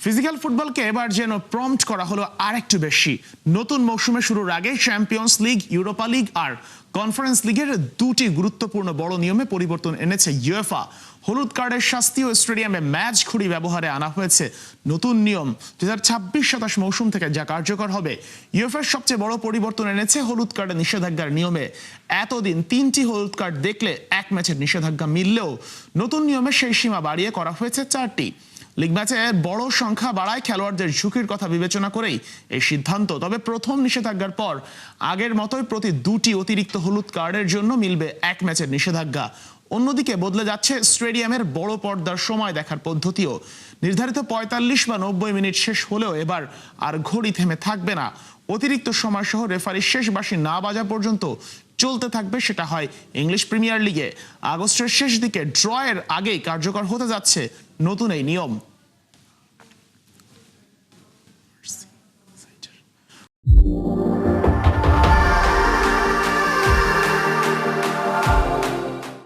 Physical ফুটবলকে এবার যেন প্রম্পট করা হলো আরেকটু বেশি। নতুন মৌসুমে শুরুর আগে চ্যাম্পিয়ন্স লিগ, ইউরোপা লিগ আর কনফারেন্স লিগের দুটি গুরুত্বপূর্ণ বড় নিয়মে পরিবর্তন এনেছে ইউএফা। হলুদ কার্ডের শাস্তি ও স্টেডিয়ামে ম্যাচ ঘুড়ি ব্যবহারে আনা হয়েছে নতুন নিয়ম 2026-27 মৌসুম থেকে, যা কার্যকর হবে। ইউএফার সবচেয়ে বড় পরিবর্তন এনেছে হলুদ কার্ডের নিষেধাজ্ঞার নিয়মে। এতদিন 3টি হলুদ কার্ড দেখলে এক ম্যাচের নিষেধাজ্ঞা মিললেও নতুন নিয়মে সেই সীমা বাড়িয়ে করা হয়েছে 4টি। লিগ ম্যাচে বড় সংখ্যা বাড়ায় খেলোয়াড়দের ঝুঁকির কথা বিবেচনা করেই এই সিদ্ধান্ত। তবে প্রথম নিষেধাজ্ঞার পর আগের মতোই প্রতি 2টি অতিরিক্ত হলুদ কার্ডের জন্য মিলবে এক ম্যাচের নিষেধাজ্ঞা। অন্যদিকে বদলে যাচ্ছে স্টেডিয়ামের বড় পর্দার সময় দেখার পদ্ধতিও। নির্ধারিত 45 বা 90 মিনিট শেষ হলেও এবার আর ঘড়ি থেমে থাকবে না। অতিরিক্ত সময় সহ রেফারির শেষ বাঁশি না বাজা পর্যন্ত চলতে থাকবে। সেটা হয় ইংলিশ প্রিমিয়ার লিগে। আগস্টের শেষ দিকে ড্রয়ের আগেই কার্যকর হতে যাচ্ছে নতুন এই নিয়ম।